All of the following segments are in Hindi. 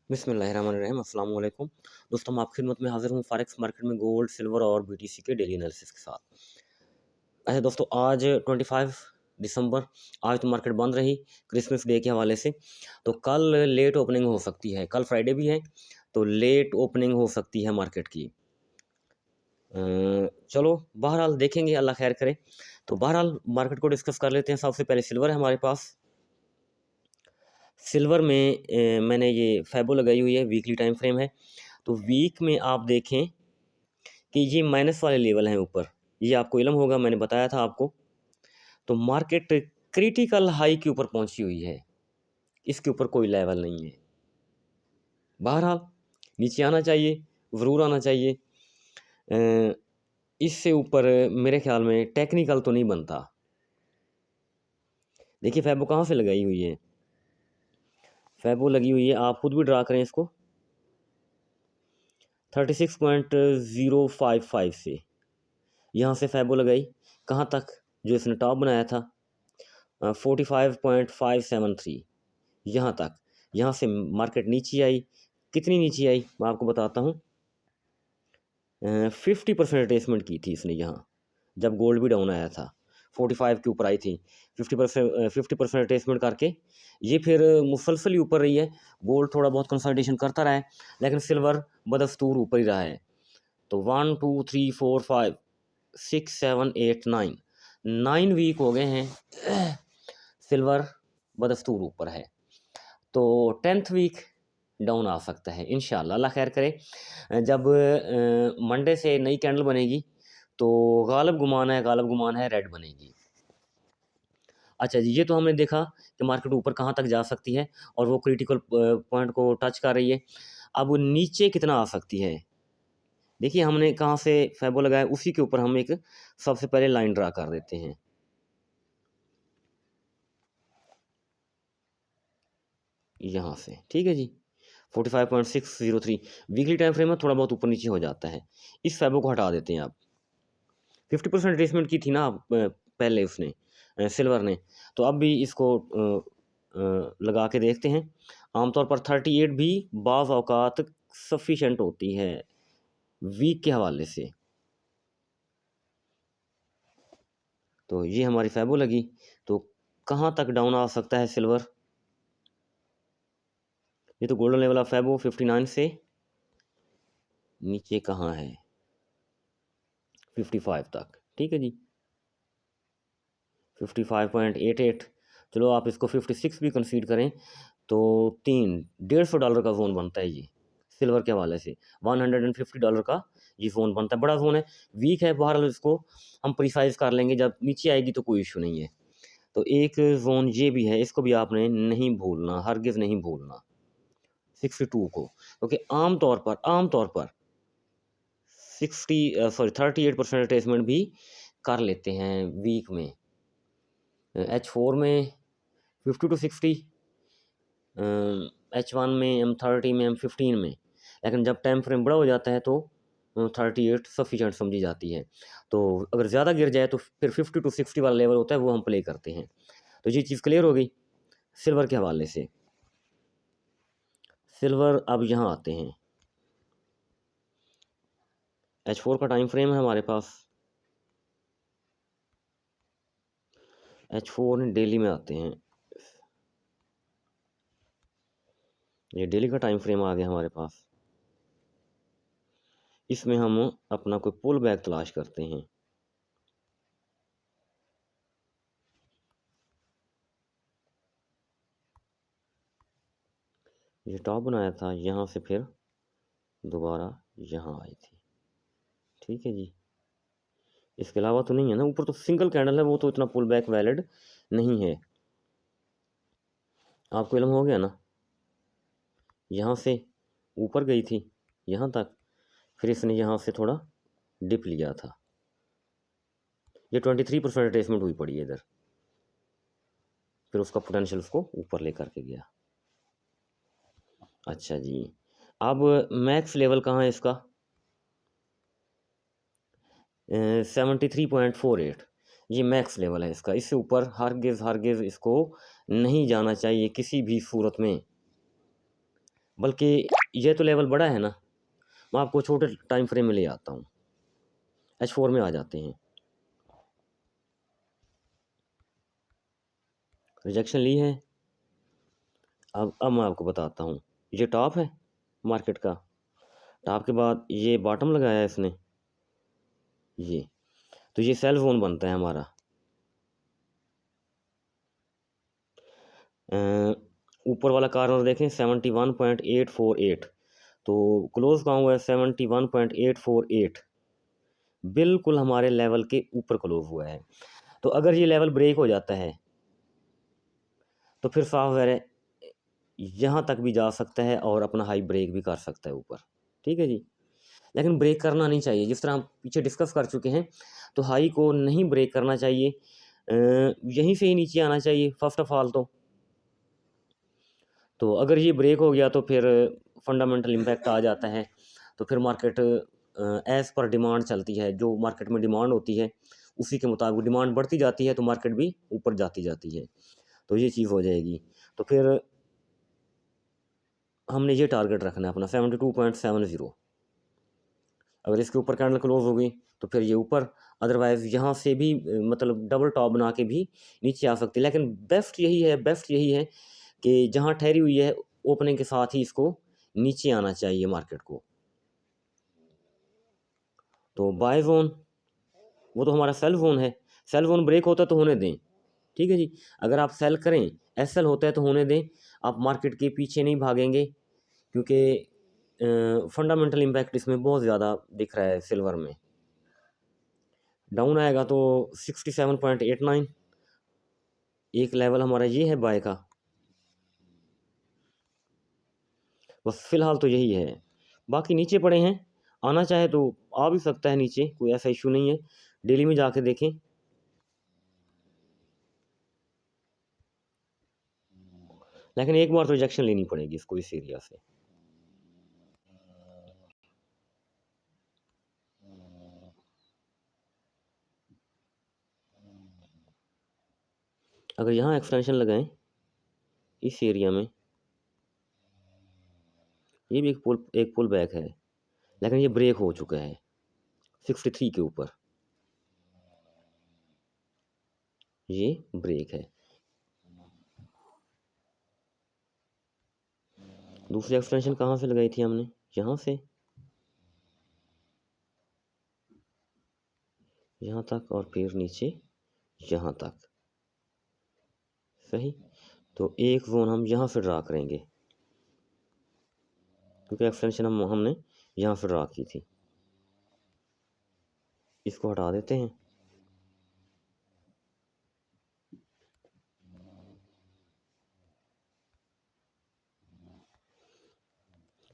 बिस्मिल्लाहिर्रहमानिर्रहीम अस्सलाम वालेकुम। दोस्तों, मैं आपकी खिदमत में हाज़िर हूँ फॉरेक्स मार्केट में गोल्ड, सिल्वर और बीटीसी के डेली एनालिसिस के साथ। अच्छा दोस्तों, आज 25 दिसंबर, आज तो मार्केट बंद रही क्रिसमस डे के हवाले से। तो कल लेट ओपनिंग हो सकती है, कल फ्राइडे भी है, तो लेट ओपनिंग हो सकती है मार्केट की। चलो बहरहाल देखेंगे, अल्लाह खैर करे। तो बहरहाल मार्केट को डिस्कस कर लेते हैं। सबसे पहले सिल्वर है हमारे पास। सिल्वर में मैंने ये फैबो लगाई हुई है, वीकली टाइम फ्रेम है। तो वीक में आप देखें कि ये माइनस वाले लेवल हैं ऊपर, ये आपको इल्म होगा, मैंने बताया था आपको। तो मार्केट क्रिटिकल हाई के ऊपर पहुंची हुई है, इसके ऊपर कोई लेवल नहीं है। बहरहाल नीचे आना चाहिए, ज़रूर आना चाहिए। अ, इससे ऊपर मेरे ख्याल में टेक्निकल तो नहीं बनता। देखिए फैबो कहाँ से लगाई हुई है, फैबो लगी हुई है, आप खुद भी ड्रा करें इसको, 36.055 से यहाँ से फैबो लगाई, कहाँ तक, जो इसने टॉप बनाया था 45.573, यहाँ तक। यहाँ से मार्केट नीचे आई, कितनी नीचे आई मैं आपको बताता हूँ। 50% रिट्रेसमेंट की थी इसने यहाँ, जब गोल्ड भी डाउन आया था 45 के ऊपर आई थी। 50% रिट्रेसमेंट करके ये फिर मुसलसल ही ऊपर रही है। गोल्ड थोड़ा बहुत कंसल्टेशन करता रहा है, लेकिन सिल्वर बदस्तूर ऊपर ही रहा है। तो 1 2 3 4 5 6 7 8 9 9 वीक हो गए हैं, सिल्वर बदस्तूर ऊपर है। तो 10th वीक डाउन आ सकता है, इंशाल्लाह अल्लाह खैर करे। जब मंडे से नई कैंडल बनेगी तो गालब गुमान है रेड बनेगी। अच्छा जी, ये तो हमने देखा कि मार्केट ऊपर कहाँ तक जा सकती है और वो क्रिटिकल पॉइंट को टच कर रही है। अब नीचे कितना आ सकती है, देखिए हमने कहाँ से फैबो लगाया, उसी के ऊपर हम एक सबसे पहले लाइन ड्रा कर देते हैं। यहाँ से ठीक है जी, 45.603 वीकली टाइम फ्रेम में थोड़ा बहुत ऊपर नीचे हो जाता है। इस फैबो को हटा देते हैं आप। 50% रिट्रेसमेंट की थी ना पहले उसने, सिल्वर ने, तो अब भी इसको लगा के देखते हैं। आमतौर पर 38 भी बाज़ औक़ात सफिशेंट होती है वीक के हवाले से। तो ये हमारी फैबो लगी। तो कहाँ तक डाउन आ सकता है सिल्वर, ये तो गोल्डन लेवल ऑफ फैबो 59 से नीचे कहाँ है, 55 तक, ठीक है जी, 55.88। चलो आप इसको 56 भी कंसीड करें तो $150 का जोन बनता है ये सिल्वर के हवाले से। $150 का ये जोन बनता है, बड़ा जोन है। वीक है, बहरहाल इसको हम प्रिसाइज कर लेंगे, जब नीचे आएगी तो कोई इशू नहीं है। तो एक जोन ये भी है, इसको भी आपने नहीं भूलना, हरगिज़ नहीं भूलना 62 को, क्योंकि आमतौर पर 38% रिट्रेसमेंट भी कर लेते हैं वीक में। H4 में 50 to 60, H1 में, M30 में, M15 में, लेकिन जब टाइम फ्रेम बड़ा हो जाता है तो 38 सफिशेंट समझी जाती है। तो अगर ज़्यादा गिर जाए तो फिर 50 to 60 वाला लेवल होता है, वो हम प्ले करते हैं। तो ये चीज़ क्लियर हो गई सिल्वर के हवाले से। सिल्वर अब यहाँ आते हैं, H4 का टाइम फ्रेम है हमारे पास। H4 डेली में आते हैं, ये डेली का टाइम फ्रेम आ गया हमारे पास। इसमें हम अपना कोई पुल बैक तलाश करते हैं। ये टॉप बनाया था, यहाँ से फिर दोबारा यहाँ आई थी, ठीक है जी। इसके अलावा तो नहीं है ना, ऊपर तो सिंगल कैंडल है, वो तो इतना पुल बैक वैलिड नहीं है। आपको इल्म हो गया ना, यहाँ से ऊपर गई थी यहाँ तक, फिर इसने यहाँ से थोड़ा डिप लिया था, ये 23% रिट्रेसमेंट हुई पड़ी है इधर, फिर उसका पोटेंशियल उसको ऊपर लेकर के गया। अच्छा जी, अब मैक्स लेवल कहाँ है इसका, 73.48, ये मैक्स लेवल है इसका। इससे ऊपर हरगिज़ इसको नहीं जाना चाहिए किसी भी सूरत में। बल्कि ये तो लेवल बड़ा है ना, मैं आपको छोटे टाइम फ्रेम में ले आता हूँ। H4 में आ जाते हैं। रिजेक्शन ली है। अब मैं आपको बताता हूँ, ये टॉप है मार्केट का, टॉप के बाद ये बॉटम लगाया है इसने, ये तो ये सेल जोन बनता है हमारा। ऊपर वाला कॉर्नर देखें 71.848, तो क्लोज कहाँ हुआ है 71.848, बिल्कुल हमारे लेवल के ऊपर क्लोज हुआ है। तो अगर ये लेवल ब्रेक हो जाता है तो फिर सॉफ्टवेयर है यहाँ तक भी जा सकता है और अपना हाई ब्रेक भी कर सकता है ऊपर। ठीक है जी, लेकिन ब्रेक करना नहीं चाहिए, जिस तरह हम पीछे डिस्कस कर चुके हैं। तो हाई को नहीं ब्रेक करना चाहिए, यहीं से ही नीचे आना चाहिए फर्स्ट ऑफ ऑल। तो अगर ये ब्रेक हो गया तो फिर फंडामेंटल इम्पैक्ट आ जाता है। तो फिर मार्केट एज़ पर डिमांड चलती है, जो मार्केट में डिमांड होती है उसी के मुताबिक डिमांड बढ़ती जाती है तो मार्केट भी ऊपर जाती जाती है। तो ये चीज़ हो जाएगी। तो फिर हमने ये टारगेट रखना है अपना 72.70। अगर इसके ऊपर कैंडल क्लोज हो गई तो फिर ये ऊपर, अदरवाइज़ यहाँ से भी मतलब डबल टॉप बना के भी नीचे आ सकती है। लेकिन बेस्ट यही है कि जहाँ ठहरी हुई है ओपनिंग के साथ ही इसको नीचे आना चाहिए मार्केट को। तो बाय जोन वो तो हमारा सेल जोन है, सेल जोन ब्रेक होता है तो होने दें। ठीक है जी, अगर आप सेल करें, एस एल होता है तो होने दें, आप मार्केट के पीछे नहीं भागेंगे, क्योंकि फंडामेंटल इम्पैक्ट इसमें बहुत ज़्यादा दिख रहा है सिल्वर में। डाउन आएगा तो 67.89, एक लेवल हमारा ये है बाय का। बस फिलहाल तो यही है, बाकी नीचे पड़े हैं, आना चाहे तो आ भी सकता है नीचे, कोई ऐसा इशू नहीं है। डेली में जाके देखें। लेकिन एक बार तो रिजेक्शन लेनी पड़ेगी इसको इस एरिया से। अगर यहाँ एक्सटेंशन लगाएं इस एरिया में, ये भी एक पुल बैक है, लेकिन ये ब्रेक हो चुका है 63 के ऊपर, ये ब्रेक है। दूसरी एक्सटेंशन कहाँ से लगाई थी हमने, यहाँ से यहाँ तक और फिर नीचे यहाँ तक, सही। तो एक जोन हम यहाँ से ड्रा करेंगे, क्योंकि एक्सटेंशन हमने यहाँ से ड्रा की थी। इसको हटा देते हैं।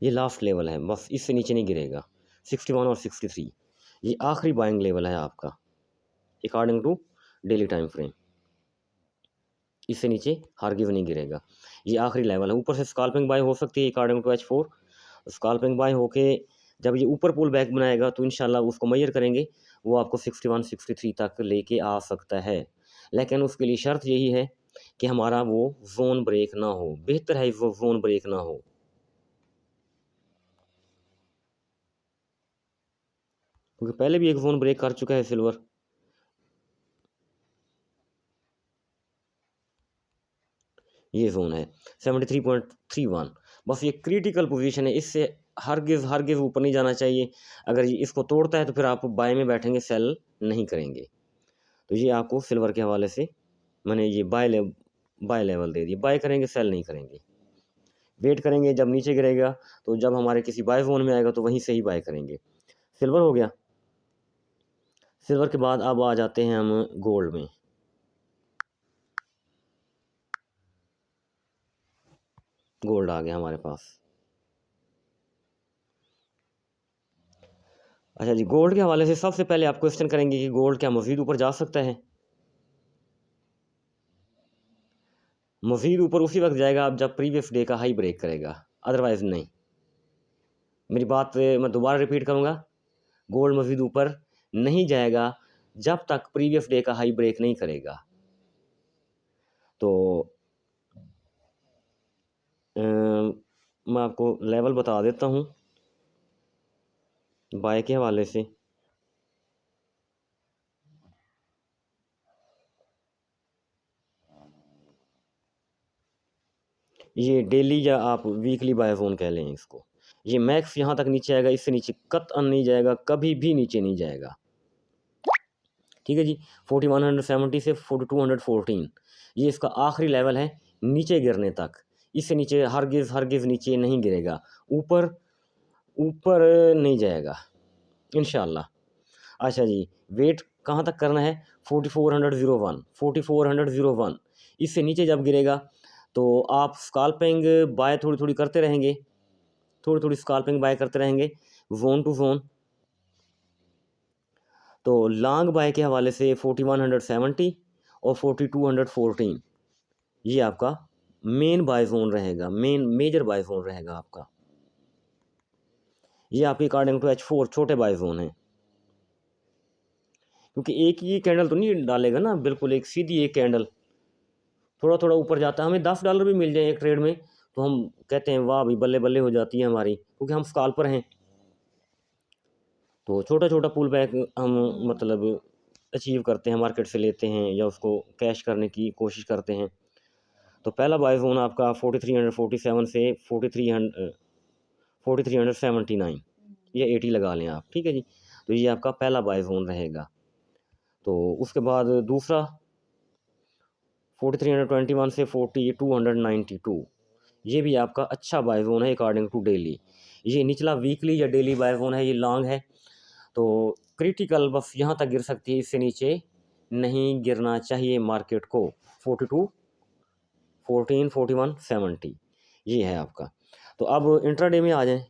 ये लास्ट लेवल है, बस इससे नीचे नहीं गिरेगा। 61 और 63 ये आखिरी बाइंग लेवल है आपका according to daily time frame. इससे नीचे हारगिव नहीं गिरेगा, ये आखिरी लेवल है। ऊपर से स्कैल्पिंग बाय हो सकती है according to H4। Scalping bye होके जब ये ऊपर पुल बैक बनाएगा तो इंशाल्लाह उसको मेजर करेंगे, वो आपको 61 63 तक लेके आ सकता है। लेकिन उसके लिए शर्त यही है कि हमारा वो जोन ब्रेक ना हो, बेहतर है वो जोन ब्रेक ना हो, क्योंकि पहले भी एक जोन ब्रेक कर चुका है सिल्वर। ये जोन है 73.31, बस ये क्रिटिकल पोजीशन है, इससे हरगिज़ ऊपर नहीं जाना चाहिए। अगर ये इसको तोड़ता है तो फिर आप बाय में बैठेंगे, सेल नहीं करेंगे। तो ये आपको सिल्वर के हवाले से मैंने ये बाय लेवल दे दिया, बाय करेंगे सेल नहीं करेंगे, वेट करेंगे जब नीचे गिरेगा, तो जब हमारे किसी बाय जोन में आएगा तो वहीं से ही बाय करेंगे। सिल्वर हो गया। सिल्वर के बाद अब आ जाते हैं हम गोल्ड में। गोल्ड आ गया हमारे पास। अच्छा जी, गोल्ड के हवाले से सबसे पहले आप क्वेश्चन करेंगे कि गोल्ड क्या मज़ीद ऊपर जा सकता है। मज़ीद ऊपर उसी वक्त जाएगा आप जब प्रीवियस डे का हाई ब्रेक करेगा, अदरवाइज़ नहीं। मेरी बात मैं दोबारा रिपीट करूँगा, गोल्ड मज़ीद ऊपर नहीं जाएगा जब तक प्रीवियस डे का हाई ब्रेक नहीं करेगा। तो मैं आपको लेवल बता देता हूँ बाय के हवाले से। ये डेली या आप वीकली बाय जोन कह लें इसको। ये मैक्स यहाँ तक नीचे आएगा, इससे नीचे कतई नहीं जाएगा, कभी भी नीचे नहीं जाएगा। ठीक है जी। 4170 से 4214 ये इसका आखिरी लेवल है नीचे गिरने तक। इससे नीचे हरगिज़ हरगिज़ नीचे नहीं गिरेगा, ऊपर ऊपर नहीं जाएगा इंशाल्लाह। अच्छा जी, वेट कहाँ तक करना है? 4401, 4401। इससे नीचे जब गिरेगा तो आप स्काल्पिंग बाय थोड़ी थोड़ी करते रहेंगे, थोड़ी थोड़ी स्काल्पिंग बाय करते रहेंगे जोन टू जोन। तो लॉन्ग बाय के हवाले से 4170 और 4214 ये आपका मेन बाय जोन रहेगा, मेन मेजर बाय जोन रहेगा आपका। ये आपके अकॉर्डिंग टू H4 छोटे बाय जोन है, क्योंकि एक ही कैंडल तो नहीं डालेगा ना, बिल्कुल एक सीधी एक कैंडल, थोड़ा थोड़ा ऊपर जाता है। हमें $10 भी मिल जाए एक ट्रेड में तो हम कहते हैं वाह भाई बल्ले बल्ले हो जाती है हमारी, क्योंकि हम स्काल्पर हैं। तो छोटा छोटा पुल बैक हम मतलब अचीव करते हैं, मार्केट से लेते हैं या उसको कैश करने की कोशिश करते हैं। तो पहला बाय जोन आपका 4347 से 4379 या 80 लगा लें आप। ठीक है जी। तो ये आपका पहला बाय जोन रहेगा। तो उसके बाद दूसरा 4321 से 4292 ये भी आपका अच्छा बाय जोन है अकॉर्डिंग टू डेली। ये निचला वीकली या डेली बाय जोन है, ये लॉन्ग है। तो क्रिटिकल बस यहाँ तक गिर सकती है, इससे नीचे नहीं गिरना चाहिए मार्केट को। 42 14 41 70 ये है आपका। तो अब इंट्राडे में आ जाएं।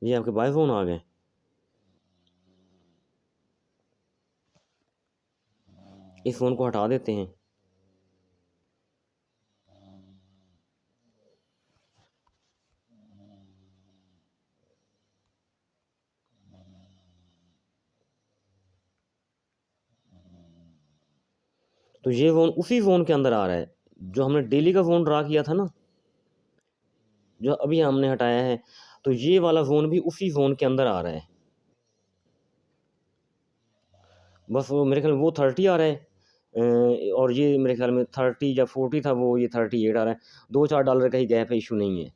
ये आपके बाय जोन आ गए। इस फोन को हटा देते हैं। तो ये जोन उसी जोन के अंदर आ रहा है जो हमने डेली का जोन ड्रा किया था ना, जो अभी हमने हटाया है। तो ये वाला जोन भी उसी जोन के अंदर आ रहा है। बस वो मेरे ख्याल में वो 30 आ रहा है, और ये मेरे ख्याल में 30 या 40 था, वो ये 38 आ रहा है। $2-4 का ही गैप है, इशू नहीं है।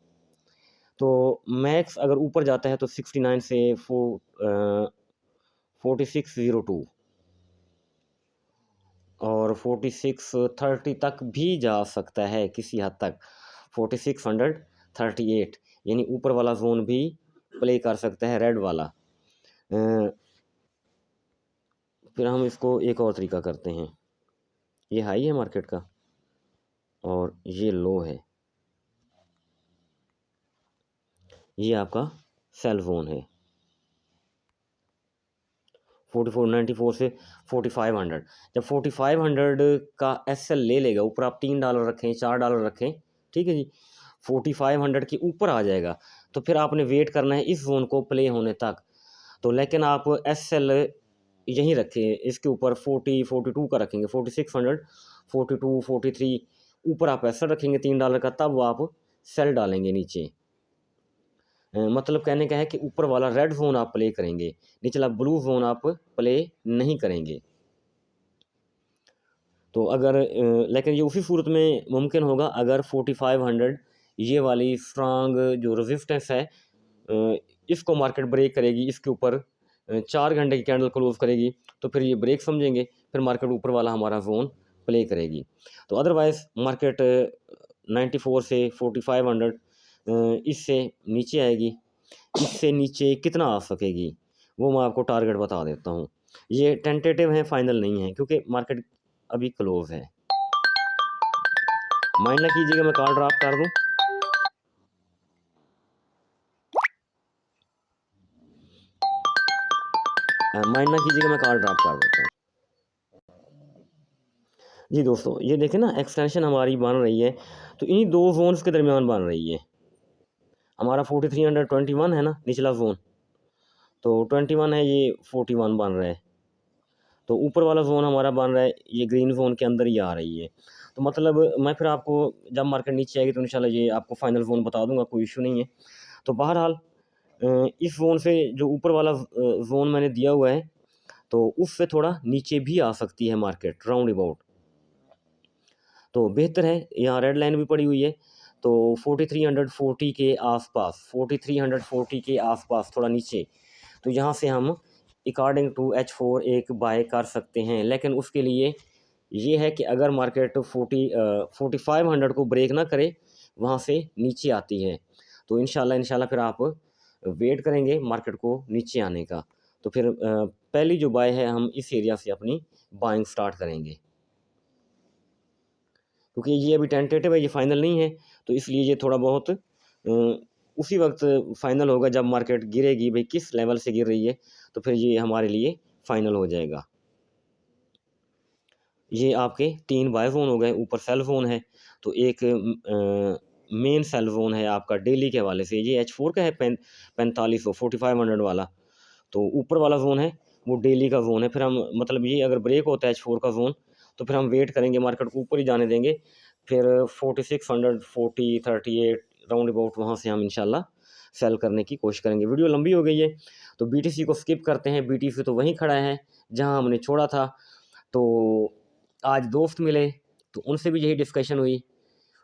तो मैक्स अगर ऊपर जाता है तो 69 से 4602 और 4630 तक भी जा सकता है किसी हद तक। 4638 यानी ऊपर वाला जोन भी प्ले कर सकता है रेड वाला। फिर हम इसको एक और तरीका करते हैं। ये हाई है मार्केट का और ये लो है, ये आपका सेल जोन है 4494 से 4500। जब 4500 का एस एल ले लेगा ऊपर, आप $3 रखें, $4 रखें, ठीक है जी, 4500 के ऊपर आ जाएगा तो फिर आपने वेट करना है इस जोन को प्ले होने तक। तो लेकिन आप एस एल यहीं रखें, इसके ऊपर 42 का रखेंगे, 4600 42 43 ऊपर आप एस एल रखेंगे $3 का, तब वो आप सेल डालेंगे नीचे। मतलब कहने का है कि ऊपर वाला रेड जोन आप प्ले करेंगे, निचला ब्लू जोन आप प्ले नहीं करेंगे। तो अगर लेकिन ये उसी सूरत में मुमकिन होगा अगर 4500 ये वाली स्ट्रांग जो रेजिस्टेंस है इसको मार्केट ब्रेक करेगी, इसके ऊपर 4 घंटे की कैंडल क्लोज करेगी, तो फिर ये ब्रेक समझेंगे, फिर मार्केट ऊपर वाला हमारा जोन प्ले करेगी। तो अदरवाइज़ मार्केट 94 से 4500 इससे नीचे आएगी। इससे नीचे कितना आ सकेगी वो मैं आपको टारगेट बता देता हूँ। ये टेंटेटिव है, फाइनल नहीं है, क्योंकि मार्केट अभी क्लोज है। माइंड ना कीजिएगा, मैं कॉल ड्रॉप कर दूँ। माइंड ना कीजिएगा, मैं कॉल ड्रॉप कर देता हूँ। जी दोस्तों, ये देखें ना एक्सटेंशन हमारी बन रही है, तो इन्हीं दो जोन्स के दरमियान बन रही है। हमारा 4321 है ना निचला जोन, तो 21 है, ये 41 बन रहा है। तो ऊपर वाला जोन हमारा बन रहा है, ये ग्रीन जोन के अंदर ही आ रही है। तो मतलब मैं फिर आपको जब मार्केट नीचे आएगी तो इंशाल्लाह ये आपको फाइनल जोन बता दूंगा, कोई इशू नहीं है। तो बहरहाल इस जोन से जो ऊपर वाला जोन मैंने दिया हुआ है, तो उससे थोड़ा नीचे भी आ सकती है मार्केट राउंड अबाउट। तो बेहतर है, यहाँ रेड लाइन भी पड़ी हुई है, तो 4340 के आसपास, 4340 के आसपास थोड़ा नीचे, तो यहाँ से हम अकॉर्डिंग टू H4 एक बाय कर सकते हैं। लेकिन उसके लिए ये है कि अगर मार्केट 4500 को ब्रेक ना करे, वहाँ से नीचे आती है, तो इंशाल्लाह फिर आप वेट करेंगे मार्केट को नीचे आने का। तो फिर पहली जो बाय है हम इस एरिया से अपनी बाइंग स्टार्ट करेंगे, क्योंकि ये अभी टेंटेटिव है, ये फाइनल नहीं है। तो इसलिए ये थोड़ा बहुत उसी वक्त फाइनल होगा जब मार्केट गिरेगी, भाई किस लेवल से गिर रही है, तो फिर ये हमारे लिए फाइनल हो जाएगा। ये आपके 3 बाय जोन हो गए, ऊपर सेल जोन है, तो एक मेन सेल जोन है आपका डेली के हवाले से, ये H4 का है 4500 4500 वाला। तो ऊपर वाला जोन है वो डेली का जोन है। फिर हम मतलब ये अगर ब्रेक होता है H4 का जोन, तो फिर हम वेट करेंगे, मार्केट को ऊपर ही जाने देंगे। फिर 4640 38 राउंड अबाउट वहाँ से हम इंशाल्लाह सेल करने की कोशिश करेंगे। वीडियो लंबी हो गई है, तो BTC को स्किप करते हैं। BTC तो वहीं खड़ा है जहाँ हमने छोड़ा था। तो आज दोस्त मिले, तो उनसे भी यही डिस्कशन हुई,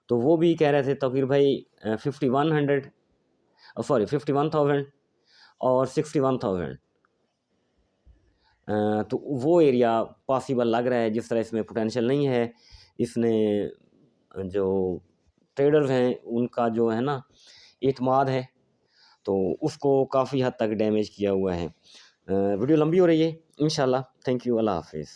तो वो भी कह रहे थे तौकीर भाई 5100 सॉरी 51,000 और 61,000, तो वो एरिया पॉसिबल लग रहा है। जिस तरह इसमें पोटेंशियल नहीं है, इसने जो ट्रेडर्स हैं उनका जो है ना एतमाद है, तो उसको काफ़ी हद तक डैमेज किया हुआ है। वीडियो लंबी हो रही है, इंशाल्लाह। थैंक यू, अल्लाह हाफिज़।